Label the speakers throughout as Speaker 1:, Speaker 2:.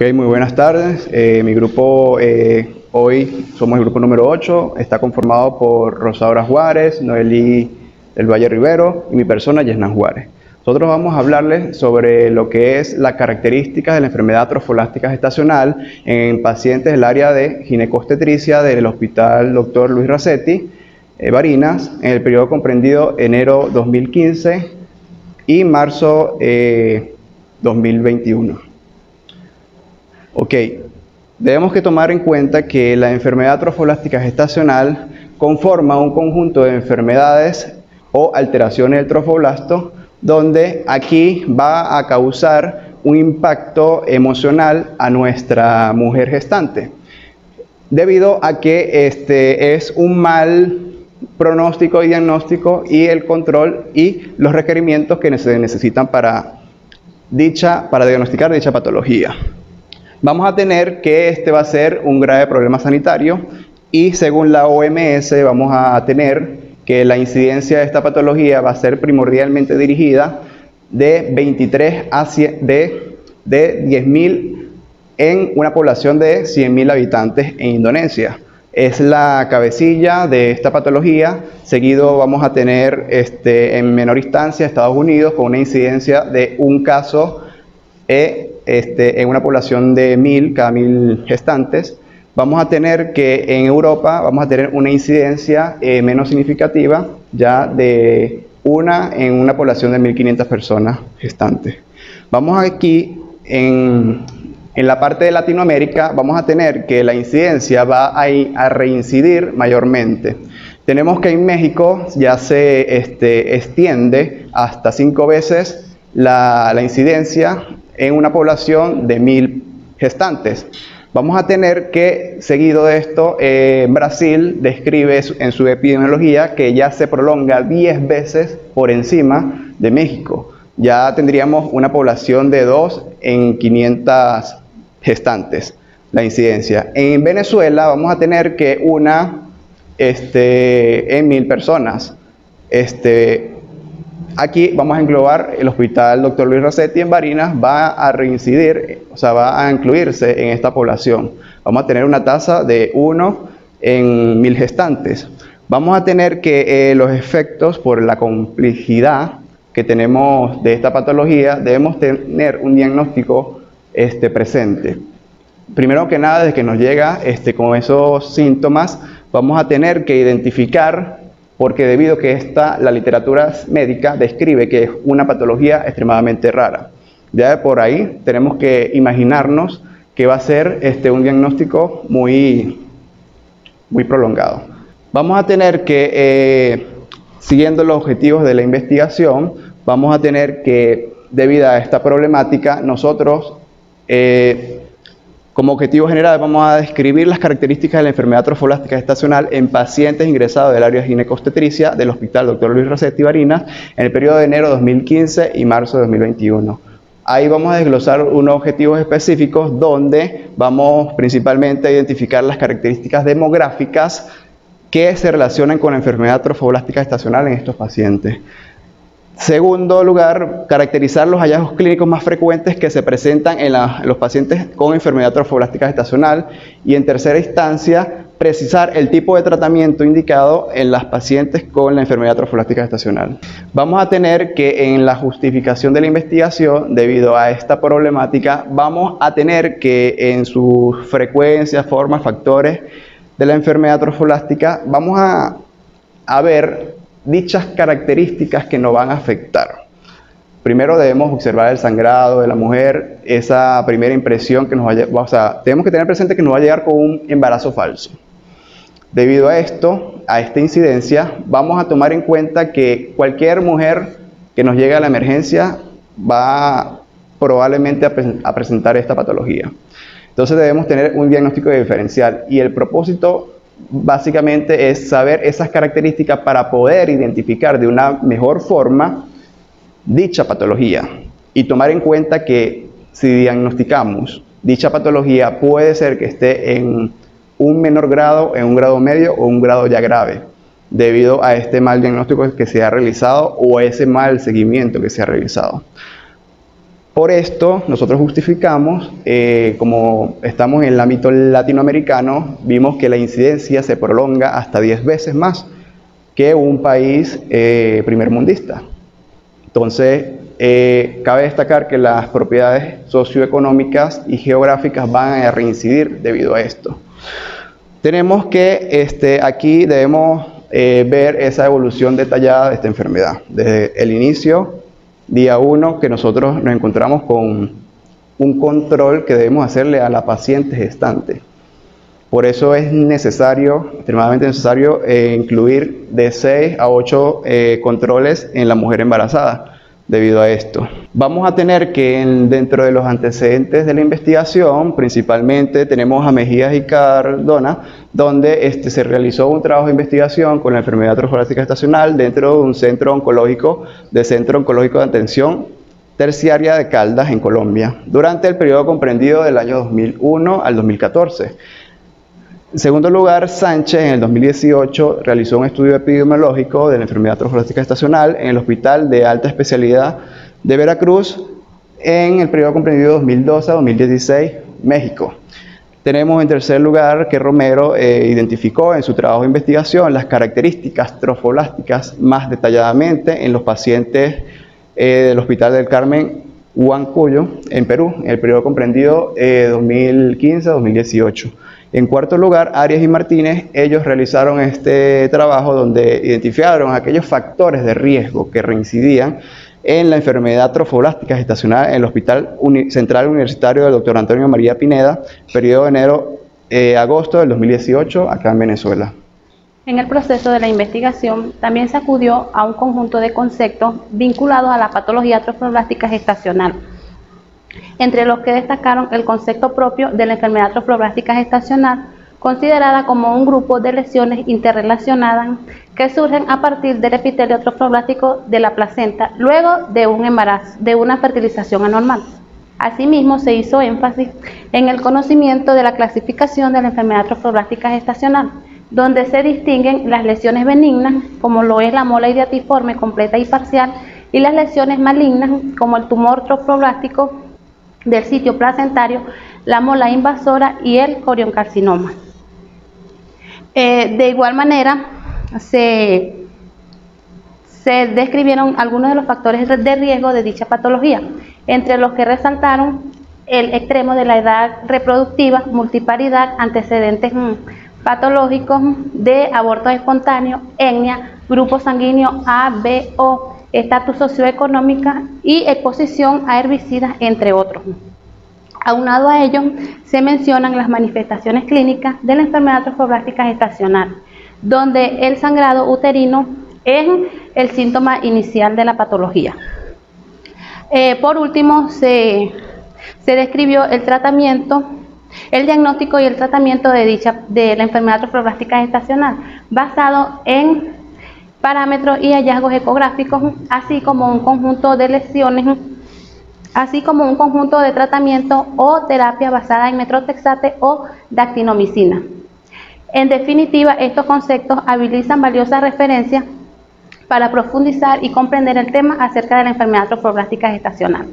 Speaker 1: Muy buenas tardes. Mi grupo, hoy somos el grupo número 8, está conformado por Rosaura Juárez, Noelí del Valle Rivero y mi persona, Yesnan Juárez. Nosotros vamos a hablarles sobre lo que es las características de la enfermedad trofolástica gestacional en pacientes del área de ginecobstetricia del Hospital Dr. Luis Rasetti, Barinas, en el periodo comprendido enero 2015 y marzo 2021. Ok, debemos que tomar en cuenta que la enfermedad trofolástica gestacional conforma un conjunto de enfermedades o alteraciones del trofoblasto, donde aquí va a causar un impacto emocional a nuestra mujer gestante, debido a que este es un mal pronóstico y diagnóstico y el control y los requerimientos que se necesitan para diagnosticar dicha patología. Vamos a tener que este va a ser un grave problema sanitario y según la OMS vamos a tener que la incidencia de esta patología va a ser primordialmente dirigida de 23 a 10.000 en una población de 100.000 habitantes en Indonesia. Es la cabecilla de esta patología. Seguido vamos a tener en menor instancia Estados Unidos con una incidencia de un caso en una población de 1.000 cada 1.000 gestantes. Vamos a tener que en Europa vamos a tener una incidencia menos significativa, ya de una en una población de 1.500 personas gestantes. Vamos aquí en la parte de Latinoamérica, vamos a tener que la incidencia va a reincidir mayormente. Tenemos que en México ya se extiende hasta 5 veces la incidencia en una población de 1.000 gestantes. Vamos a tener que, seguido de esto, Brasil describe en su epidemiología que ya se prolonga 10 veces por encima de México. Ya tendríamos una población de 2 en 500 gestantes, la incidencia. En Venezuela vamos a tener que una en 1.000 personas. Aquí vamos a englobar el Hospital Dr. Luis Rasetti en Barinas, va a reincidir, o sea, va a incluirse en esta población. Vamos a tener una tasa de 1 en 1.000 gestantes. Vamos a tener que los efectos por la complejidad que tenemos de esta patología, debemos tener un diagnóstico presente. Primero que nada, desde que nos llega con esos síntomas, vamos a tener que identificar, porque debido a que la literatura médica describe que es una patología extremadamente rara. Ya de por ahí tenemos que imaginarnos que va a ser un diagnóstico muy prolongado. Vamos a tener que, siguiendo los objetivos de la investigación, vamos a tener que, debido a esta problemática, nosotros como objetivo general vamos a describir las características de la enfermedad trofolástica gestacional en pacientes ingresados del área de ginecobstetricia del Hospital Dr. Luis Rasetti Barinas en el periodo de enero de 2015 y marzo de 2021. Ahí vamos a desglosar unos objetivos específicos donde vamos principalmente a identificar las características demográficas que se relacionan con la enfermedad trofolástica gestacional en estos pacientes. Segundo lugar, caracterizar los hallazgos clínicos más frecuentes que se presentan en los pacientes con enfermedad trofolástica gestacional. Y en tercera instancia, precisar el tipo de tratamiento indicado en las pacientes con la enfermedad trofolástica gestacional. Vamos a tener que en la justificación de la investigación, debido a esta problemática, vamos a tener que en sus frecuencias, formas, factores de la enfermedad trofolástica, vamos a ver dichas características que nos van a afectar. Primero debemos observar el sangrado de la mujer, esa primera impresión que nos vaya, o sea, tenemos que tener presente que nos va a llegar con un embarazo falso. Debido a esto, a esta incidencia, vamos a tomar en cuenta que cualquier mujer que nos llegue a la emergencia va probablemente a presentar esta patología. Entonces debemos tener un diagnóstico diferencial y el propósito básicamente es saber esas características para poder identificar de una mejor forma dicha patología y tomar en cuenta que si diagnosticamos dicha patología puede ser que esté en un menor grado, en un grado medio o un grado ya grave debido a este mal diagnóstico que se ha realizado o ese mal seguimiento que se ha realizado. Por esto, nosotros justificamos, como estamos en el ámbito latinoamericano, vimos que la incidencia se prolonga hasta 10 veces más que un país primermundista. Entonces, cabe destacar que las propiedades socioeconómicas y geográficas van a reincidir debido a esto. Tenemos que aquí debemos ver esa evolución detallada de esta enfermedad, desde el inicio, día 1, que nosotros nos encontramos con un control que debemos hacerle a la paciente gestante. Por eso es necesario, extremadamente necesario, incluir de 6 a 8 controles en la mujer embarazada debido a esto. Vamos a tener que dentro de los antecedentes de la investigación, principalmente tenemos a Mejías y Cardona, donde se realizó un trabajo de investigación con la enfermedad trofobláctica estacional dentro de un centro oncológico de atención terciaria de Caldas, en Colombia, durante el periodo comprendido del año 2001 al 2014. En segundo lugar, Sánchez en el 2018 realizó un estudio epidemiológico de la enfermedad trofobláctica estacional en el Hospital de Alta Especialidad de Veracruz en el periodo comprendido 2012 a 2016, México. Tenemos en tercer lugar que Romero identificó en su trabajo de investigación las características trofoblásticas más detalladamente en los pacientes del Hospital del Carmen Huancuyo, en Perú, en el periodo comprendido 2015 a 2018. En cuarto lugar, Arias y Martínez, ellos realizaron este trabajo donde identificaron aquellos factores de riesgo que reincidían en la enfermedad trofoblástica gestacional en el Hospital Central Universitario del Dr. Antonio María Pineda, periodo de enero-agosto del 2018, acá en Venezuela.
Speaker 2: En el proceso de la investigación también se acudió a un conjunto de conceptos vinculados a la patología trofoblástica gestacional, entre los que destacaron el concepto propio de la enfermedad trofoblástica gestacional, considerada como un grupo de lesiones interrelacionadas que surgen a partir del epitelio trofoblástico de la placenta luego de un embarazo, de una fertilización anormal. Asimismo, se hizo énfasis en el conocimiento de la clasificación de la enfermedad trofoblástica gestacional, donde se distinguen las lesiones benignas, como lo es la mola ideatiforme completa y parcial, y las lesiones malignas, como el tumor trofoblástico del sitio placentario, la mola invasora y el corioncarcinoma. De igual manera, se describieron algunos de los factores de riesgo de dicha patología, entre los que resaltaron el extremo de la edad reproductiva, multiparidad, antecedentes patológicos de aborto espontáneo, etnia, grupo sanguíneo A, B, O, estatus socioeconómico y exposición a herbicidas, entre otros. Aunado a ello, se mencionan las manifestaciones clínicas de la enfermedad trofoblástica gestacional, donde el sangrado uterino es el síntoma inicial de la patología. Por último, se describió el tratamiento, el diagnóstico y el tratamiento de la enfermedad trofoblástica gestacional, basado en parámetros y hallazgos ecográficos, así como un conjunto de lesiones, así como un conjunto de tratamiento o terapia basada en metrotexate o dactinomicina. En definitiva, estos conceptos habilitan valiosas referencias para profundizar y comprender el tema acerca de la enfermedad trofoblástica gestacional.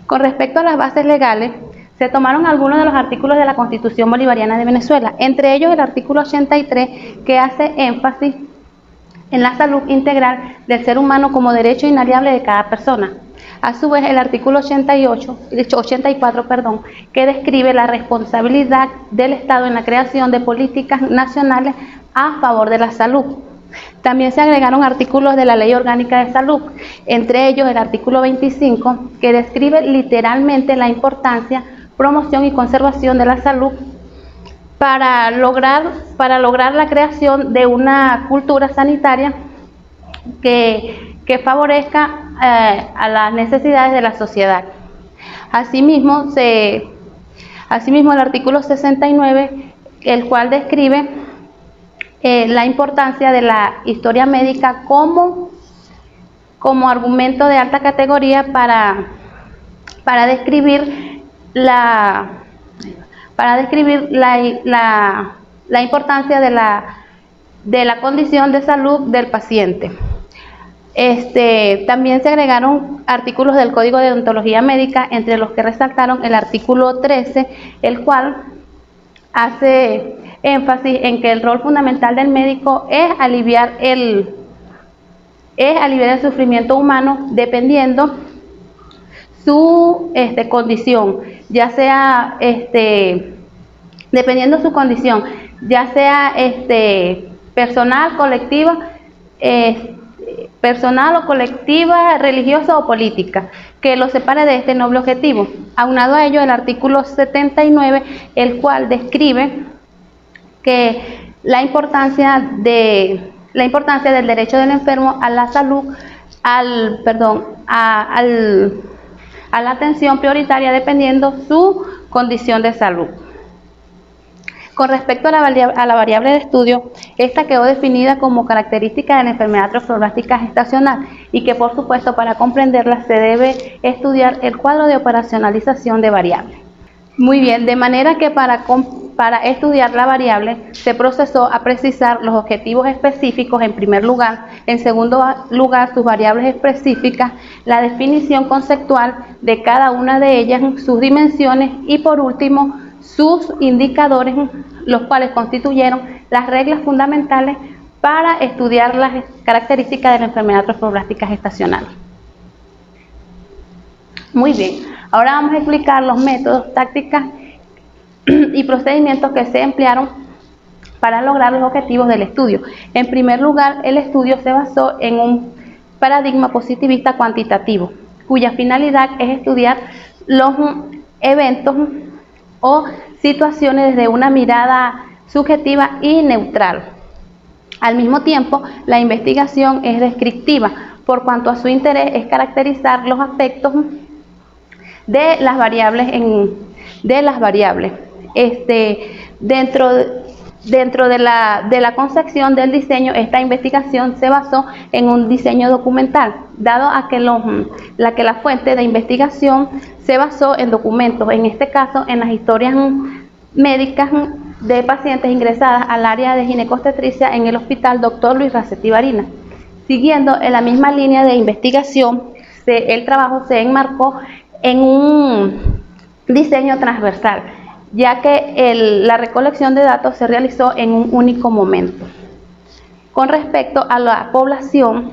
Speaker 2: Con respecto a las bases legales, se tomaron algunos de los artículos de la Constitución Bolivariana de Venezuela, entre ellos el artículo 83, que hace énfasis en la salud integral del ser humano como derecho inalienable de cada persona. A su vez, el artículo 84, que describe la responsabilidad del Estado en la creación de políticas nacionales a favor de la salud. También se agregaron artículos de la Ley Orgánica de Salud, entre ellos el artículo 25, que describe literalmente la importancia, promoción y conservación de la salud para lograr la creación de una cultura sanitaria que favorezca a las necesidades de la sociedad. Asimismo, el artículo 69, el cual describe la importancia de la historia médica como argumento de alta categoría para describir la importancia de la condición de salud del paciente. También se agregaron artículos del Código de Deontología Médica, entre los que resaltaron el artículo 13, el cual hace énfasis en que el rol fundamental del médico es aliviar el sufrimiento humano dependiendo su condición, ya sea dependiendo su condición, ya sea personal, colectiva, personal o colectiva, religiosa o política, que lo separe de este noble objetivo. Aunado a ello, el artículo 79, el cual describe que la importancia del derecho del enfermo a la salud, a la atención prioritaria dependiendo su condición de salud. Con respecto a la variable de estudio, esta quedó definida como característica de la enfermedad trofoblástica gestacional y que, por supuesto, para comprenderla se debe estudiar el cuadro de operacionalización de variables. Muy bien, de manera que para estudiar la variable se procesó a precisar los objetivos específicos en primer lugar, en segundo lugar sus variables específicas, la definición conceptual de cada una de ellas, sus dimensiones y por último sus indicadores, los cuales constituyeron las reglas fundamentales para estudiar las características de la enfermedad trofoblástica gestacional. Muy bien, ahora vamos a explicar los métodos, tácticas y procedimientos que se emplearon para lograr los objetivos del estudio. En primer lugar, el estudio se basó en un paradigma positivista cuantitativo, cuya finalidad es estudiar los eventos o situaciones desde una mirada subjetiva y neutral. Al mismo tiempo, la investigación es descriptiva, por cuanto a su interés es caracterizar los aspectos de las variables. Dentro de la concepción del diseño, esta investigación se basó en un diseño documental, dado a que la fuente de investigación se basó en documentos, en este caso en las historias médicas de pacientes ingresadas al área de ginecobstetricia en el Hospital Dr. Luis Racetti Barinas. Siguiendo en la misma línea de investigación, el trabajo se enmarcó en un diseño transversal, ya que la recolección de datos se realizó en un único momento. Con respecto a la población,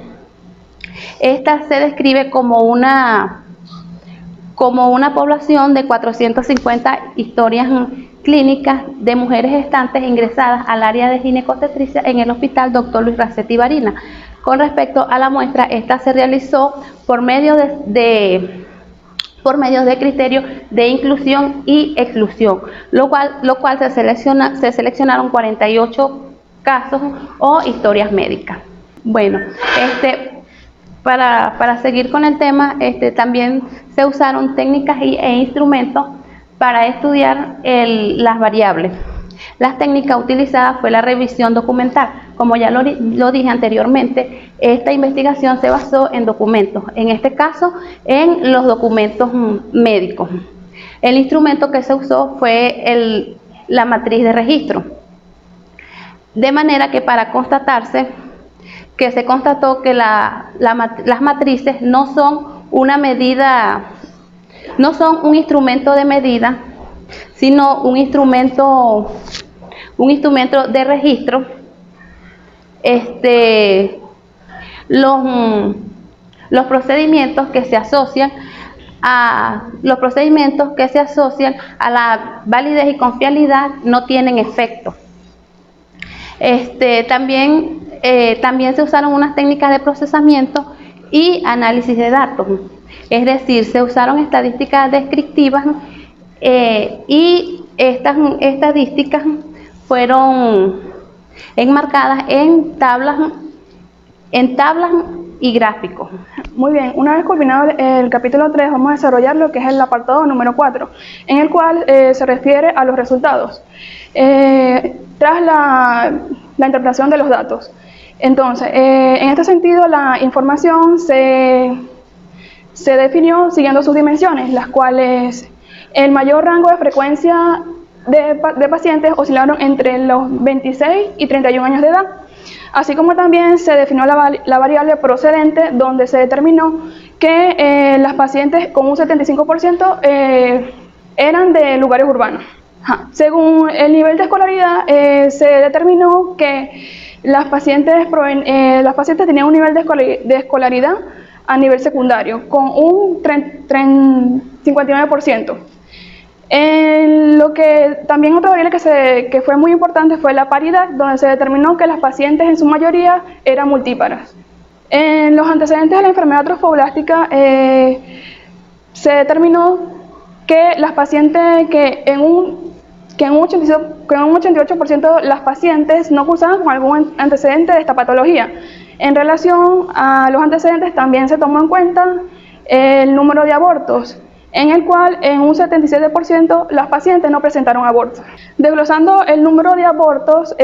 Speaker 2: esta se describe como una población de 450 historias clínicas de mujeres gestantes ingresadas al área de ginecobstetricia en el Hospital Dr. Luis Racetti Barinas. Con respecto a la muestra, esta se realizó por medio de criterios de inclusión y exclusión, lo cual se seleccionaron 48 casos o historias médicas. Bueno, para seguir con el tema, también se usaron técnicas e instrumentos para estudiar las variables. Las técnicas utilizadas fue la revisión documental. Como ya lo dije anteriormente, esta investigación se basó en documentos, en este caso en los documentos médicos. El instrumento que se usó fue la matriz de registro. De manera que para constatarse que se constató que las matrices no son una medida, no son un instrumento de medida, sino un instrumento de registro. Los procedimientos que se asocian a la validez y confiabilidad no tienen efecto. También se usaron unas técnicas de procesamiento y análisis de datos, es decir, se usaron estadísticas descriptivas y estas estadísticas fueron enmarcadas en tablas y gráficos.
Speaker 3: Muy bien, una vez culminado el capítulo 3, vamos a desarrollar lo que es el apartado número 4, en el cual se refiere a los resultados, tras la interpretación de los datos. Entonces, en este sentido, la información se definió siguiendo sus dimensiones, las cuales el mayor rango de frecuencia de pacientes oscilaron entre los 26 y 31 años de edad. Así como también se definió la variable procedente, donde se determinó que las pacientes con un 75% eran de lugares urbanos. Según el nivel de escolaridad, se determinó que las pacientes tenían un nivel de escolaridad a nivel secundario, con un 59%. Lo que también otra variable que fue muy importante fue la paridad, donde se determinó que las pacientes en su mayoría eran multíparas. En los antecedentes de la enfermedad trofoblástica se determinó que las pacientes que en un 88% las pacientes no cursaban con algún antecedente de esta patología. En relación a los antecedentes también se tomó en cuenta el número de abortos, en el cual en un 77% las pacientes no presentaron abortos. Desglosando el número de abortos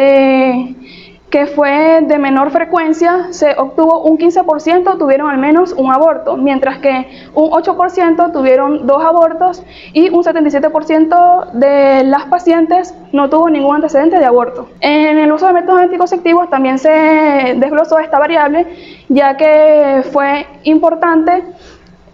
Speaker 3: que fue de menor frecuencia, se obtuvo un 15% tuvieron al menos un aborto, mientras que un 8% tuvieron 2 abortos y un 77% de las pacientes no tuvo ningún antecedente de aborto. En el uso de métodos anticonceptivos también se desglosó esta variable, ya que fue importante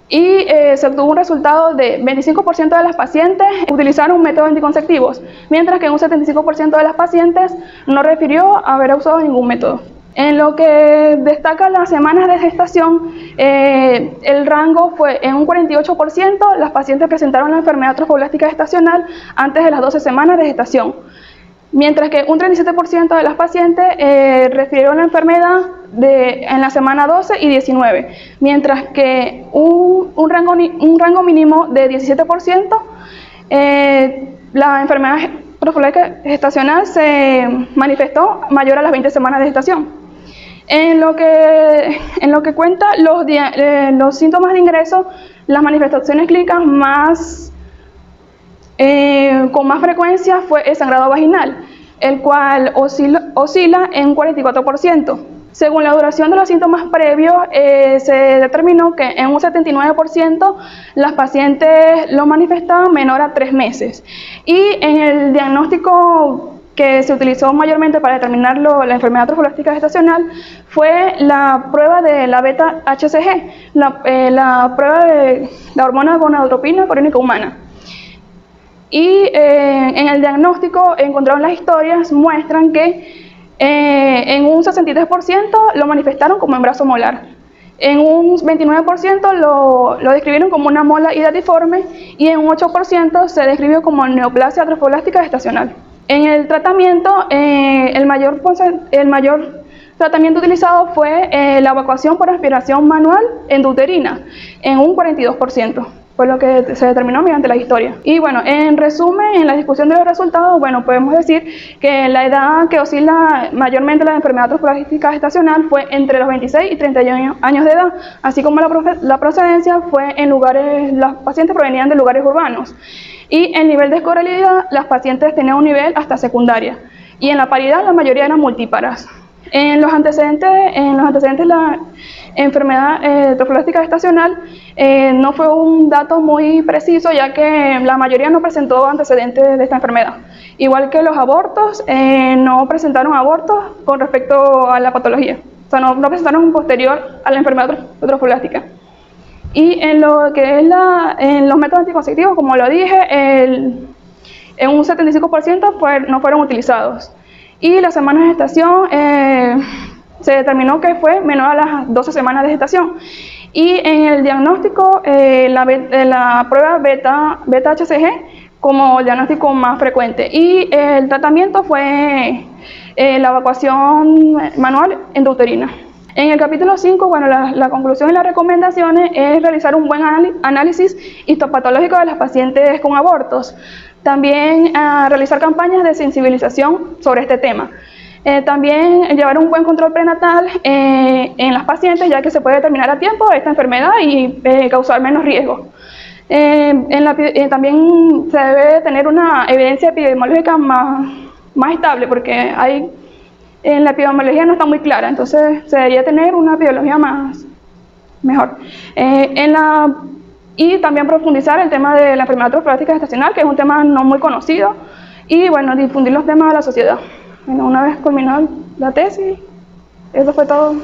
Speaker 3: y se obtuvo un resultado de 25% de las pacientes utilizaron métodos anticonceptivos, mientras que un 75% de las pacientes no refirió haber usado ningún método. En lo que destaca las semanas de gestación, el rango fue en un 48%, las pacientes presentaron la enfermedad trofoblástica gestacional antes de las 12 semanas de gestación, mientras que un 37% de las pacientes refirieron la enfermedad en la semana 12 y 19, mientras que un rango mínimo de 17%, la enfermedad trofoblástica gestacional se manifestó mayor a las 20 semanas de gestación. En lo que cuenta los síntomas de ingreso, las manifestaciones clínicas con más frecuencia fue el sangrado vaginal, el cual oscila en un 44%. Según la duración de los síntomas previos, se determinó que en un 79% las pacientes lo manifestaban menor a 3 meses. Y en el diagnóstico que se utilizó mayormente para determinar la enfermedad trofoblástica gestacional fue la prueba de la beta-HCG, la prueba de la hormona gonadotropina coreónica humana. Y en el diagnóstico encontraron las historias, muestran que en un 63% lo manifestaron como embarazo molar. En un 29% lo describieron como una mola hidatiforme y en un 8% se describió como neoplasia trofoblástica gestacional. En el tratamiento, el mayor tratamiento utilizado fue la evacuación por aspiración manual endouterina en un 42%. Fue lo que se determinó mediante la historia. Y bueno, en resumen, en la discusión de los resultados, bueno, podemos decir que la edad que oscila mayormente la enfermedad trofoblástica gestacional fue entre los 26 y 31 años de edad, así como la procedencia fue las pacientes provenían de lugares urbanos. Y el nivel de escolaridad, las pacientes tenían un nivel hasta secundaria. Y en la paridad, la mayoría eran multíparas. En los antecedentes de la enfermedad trofoblástica gestacional no fue un dato muy preciso, ya que la mayoría no presentó antecedentes de esta enfermedad. Igual que los abortos, no presentaron abortos con respecto a la patología. O sea, no presentaron un posterior a la enfermedad trofoblástica. Y en lo que es en los métodos anticonceptivos, como lo dije, en un 75% no fueron utilizados. Y la semana de gestación se determinó que fue menor a las 12 semanas de gestación. Y en el diagnóstico, la prueba beta-HCG como el diagnóstico más frecuente. Y el tratamiento fue la evacuación manual endouterina. En el capítulo 5, bueno, la conclusión y las recomendaciones es realizar un buen análisis histopatológico de las pacientes con abortos. También realizar campañas de sensibilización sobre este tema. También llevar un buen control prenatal en las pacientes, ya que se puede determinar a tiempo esta enfermedad y causar menos riesgo. También se debe tener una evidencia epidemiológica más estable, porque en la epidemiología no está muy clara, entonces se debería tener una epidemiología mejor. Y también profundizar el tema de la enfermedad trofoblástica gestacional, que es un tema no muy conocido, y bueno, difundir los temas a la sociedad. Bueno, una vez culminada la tesis, Eso fue todo.